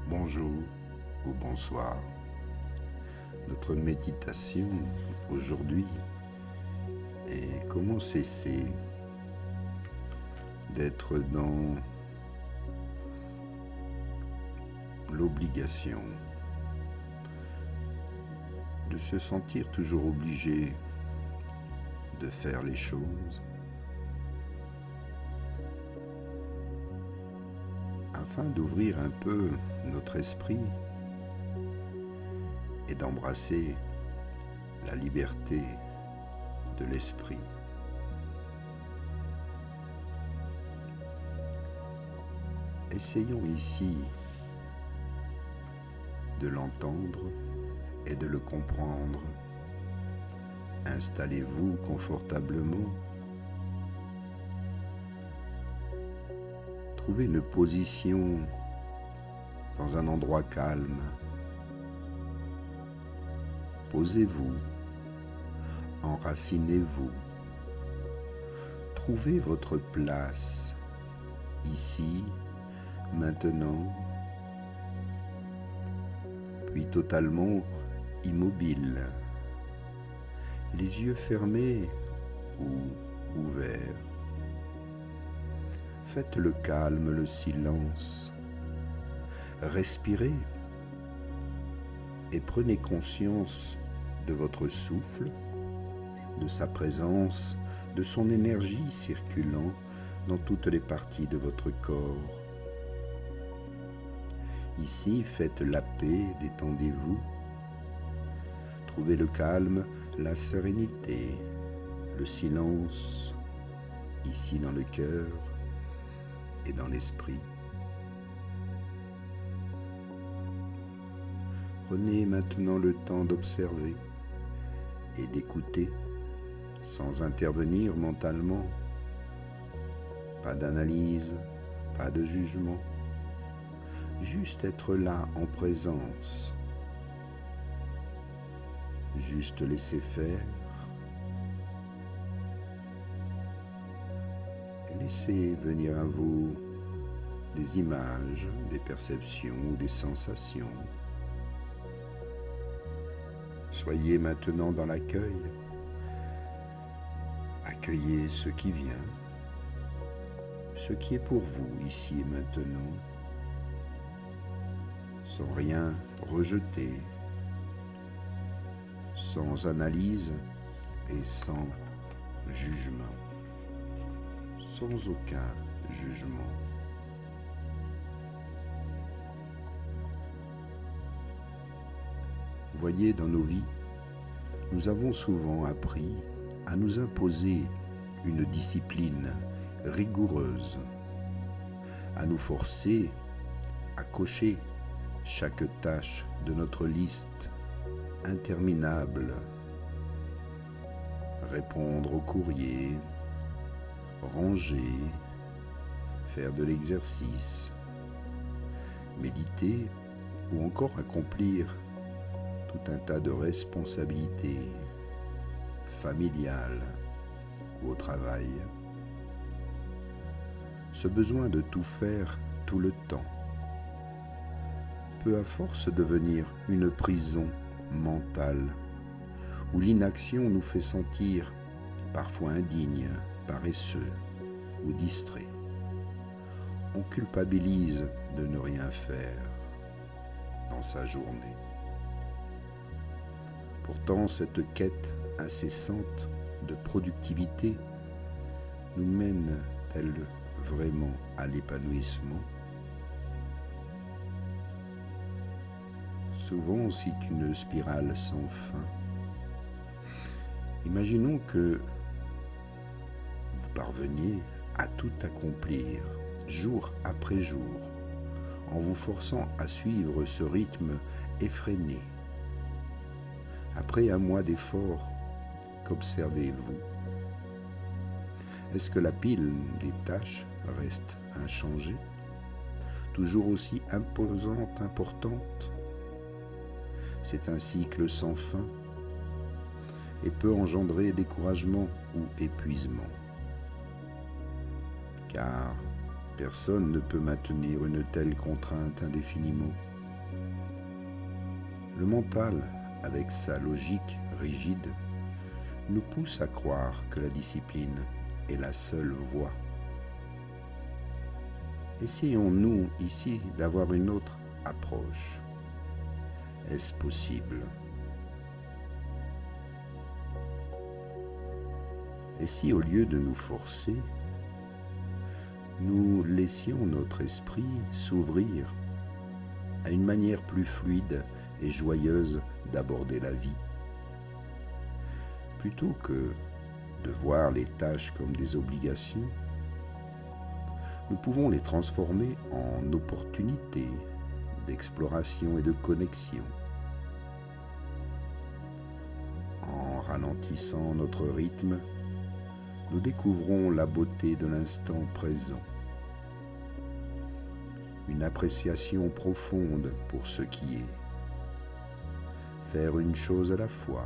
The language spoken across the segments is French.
Bonjour ou bonsoir. Notre méditation aujourd'hui est comment cesser d'être dans l'obligation, de se sentir toujours obligé de faire les choses afin d'ouvrir un peu notre esprit et d'embrasser la liberté de l'esprit. Essayons ici de l'entendre et de le comprendre. Installez-vous confortablement. Trouvez une position dans un endroit calme. Posez-vous, enracinez-vous. Trouvez votre place ici, maintenant, puis totalement immobile, les yeux fermés ou ouverts. Faites le calme, le silence. Respirez et prenez conscience de votre souffle, de sa présence, de son énergie circulant dans toutes les parties de votre corps. Ici, faites la paix, détendez-vous. Trouvez le calme, la sérénité, le silence, ici dans le cœur et dans l'esprit. Prenez maintenant le temps d'observer et d'écouter sans intervenir mentalement. Pas d'analyse, pas de jugement. Juste être là en présence. Juste laisser faire. Laissez venir à vous des images, des perceptions ou des sensations. Soyez maintenant dans l'accueil. Accueillez ce qui vient, ce qui est pour vous ici et maintenant, sans rien rejeter, sans analyse et sans jugement, sans aucun jugement. Vous voyez, dans nos vies, nous avons souvent appris à nous imposer une discipline rigoureuse, à nous forcer à cocher chaque tâche de notre liste interminable, répondre aux courriers, ranger, faire de l'exercice, méditer ou encore accomplir tout un tas de responsabilités familiales ou au travail. Ce besoin de tout faire tout le temps peut à force devenir une prison mentale où l'inaction nous fait sentir parfois indignes, paresseux ou distraits. On culpabilise de ne rien faire dans sa journée. Pourtant, cette quête incessante de productivité nous mène-t-elle vraiment à l'épanouissement? Souvent, c'est une spirale sans fin. Imaginons que vous parveniez à tout accomplir, jour après jour, en vous forçant à suivre ce rythme effréné. Après un mois d'efforts, qu'observez-vous? Est-ce que la pile des tâches reste inchangée, toujours aussi imposante, importante? C'est un cycle sans fin et peut engendrer découragement ou épuisement. Car personne ne peut maintenir une telle contrainte indéfiniment. Le mental, avec sa logique rigide, nous pousse à croire que la discipline est la seule voie. Essayons-nous ici d'avoir une autre approche. Est-ce possible? Et si au lieu de nous forcer, nous laissions notre esprit s'ouvrir à une manière plus fluide et joyeuse d'aborder la vie, plutôt que de voir les tâches comme des obligations, nous pouvons les transformer en opportunités d'exploration et de connexion. En ralentissant notre rythme, nous découvrons la beauté de l'instant présent, une appréciation profonde pour ce qui est, faire une chose à la fois.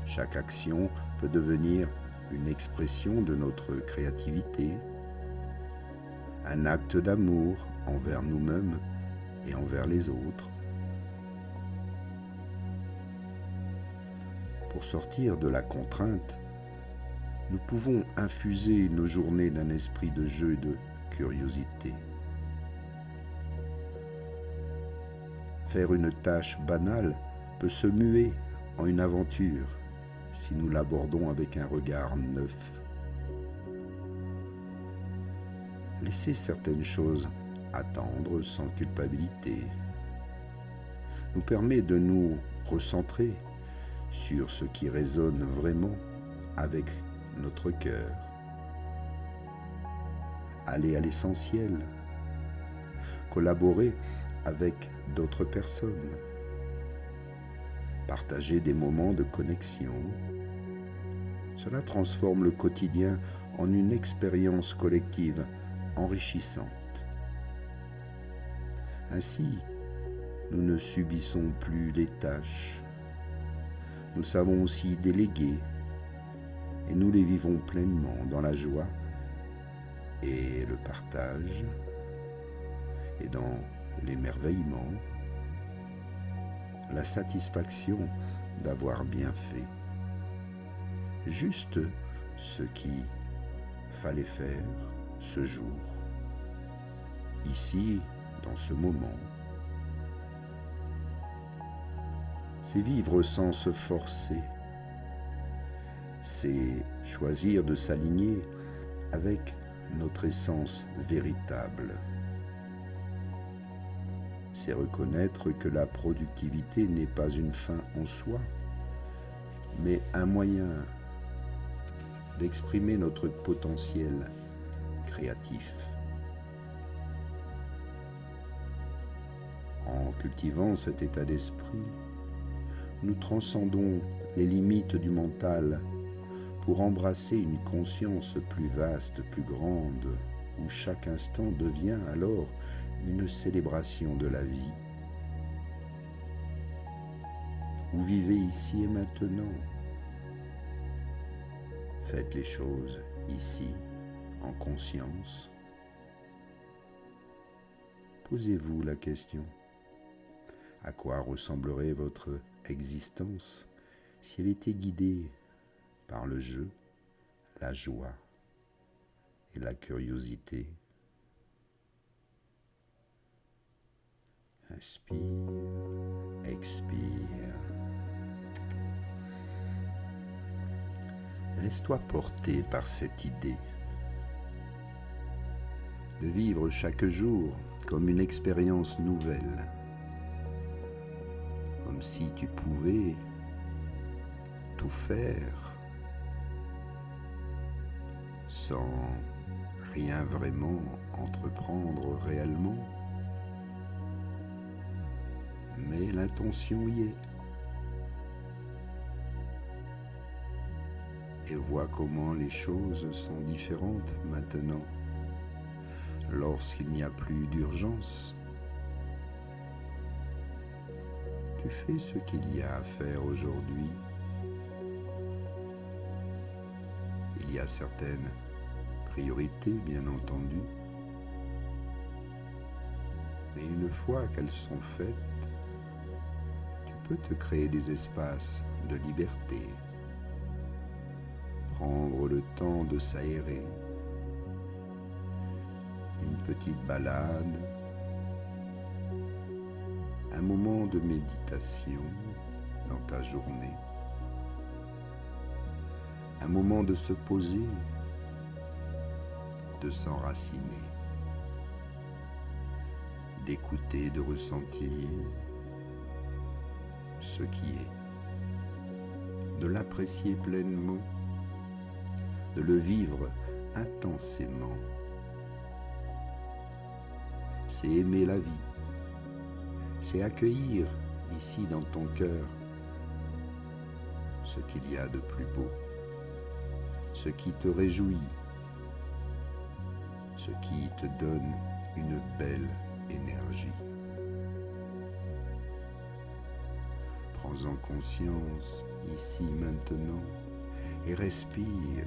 Chaque action peut devenir une expression de notre créativité, un acte d'amour envers nous-mêmes et envers les autres. Pour sortir de la contrainte, nous pouvons infuser nos journées d'un esprit de jeu et de curiosité. Faire une tâche banale peut se muer en une aventure si nous l'abordons avec un regard neuf. Laisser certaines choses attendre sans culpabilité nous permet de nous recentrer sur ce qui résonne vraiment avec notre cœur. Aller à l'essentiel, collaborer avec d'autres personnes, partager des moments de connexion. Cela transforme le quotidien en une expérience collective enrichissante. Ainsi, nous ne subissons plus les tâches. Nous savons aussi déléguer et nous les vivons pleinement dans la joie et le partage et dans l'émerveillement, la satisfaction d'avoir bien fait juste ce qu'il fallait faire ce jour, ici, dans ce moment. C'est vivre sans se forcer, c'est choisir de s'aligner avec notre essence véritable. C'est reconnaître que la productivité n'est pas une fin en soi, mais un moyen d'exprimer notre potentiel créatif. En cultivant cet état d'esprit, nous transcendons les limites du mental pour embrasser une conscience plus vaste, plus grande, où chaque instant devient alors une célébration de la vie. Vous vivez ici et maintenant. Faites les choses ici, en conscience. Posez-vous la question: à quoi ressemblerait votre existence si elle était guidée par le jeu, la joie et la curiosité? Inspire, expire. Laisse-toi porter par cette idée de vivre chaque jour comme une expérience nouvelle, comme si tu pouvais tout faire sans rien vraiment entreprendre réellement. Mais l'intention y est. Et vois comment les choses sont différentes maintenant, lorsqu'il n'y a plus d'urgence. Tu fais ce qu'il y a à faire aujourd'hui. Il y a certaines priorités, bien entendu, mais une fois qu'elles sont faites, peux te créer des espaces de liberté, prendre le temps de s'aérer, une petite balade, un moment de méditation dans ta journée, un moment de se poser, de s'enraciner, d'écouter, de ressentir ce qui est, de l'apprécier pleinement, de le vivre intensément. C'est aimer la vie, c'est accueillir ici dans ton cœur ce qu'il y a de plus beau, ce qui te réjouit, ce qui te donne une belle énergie. Prends-en conscience ici maintenant et respire.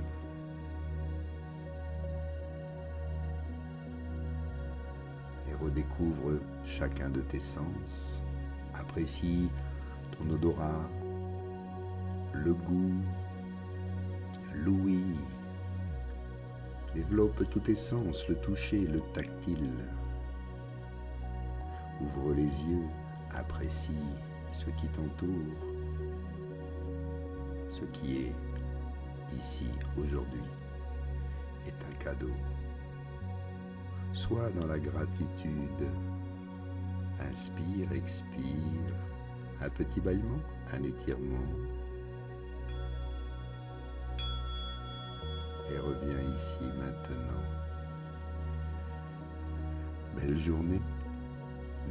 Et redécouvre chacun de tes sens. Apprécie ton odorat, le goût, l'ouïe. Développe tous tes sens, le toucher, le tactile. Ouvre les yeux, apprécie ce qui t'entoure, ce qui est ici aujourd'hui est un cadeau. Sois dans la gratitude. Inspire, expire, un petit bâillement, un étirement. Et reviens ici maintenant. Belle journée.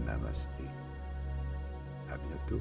Namasté. À bientôt.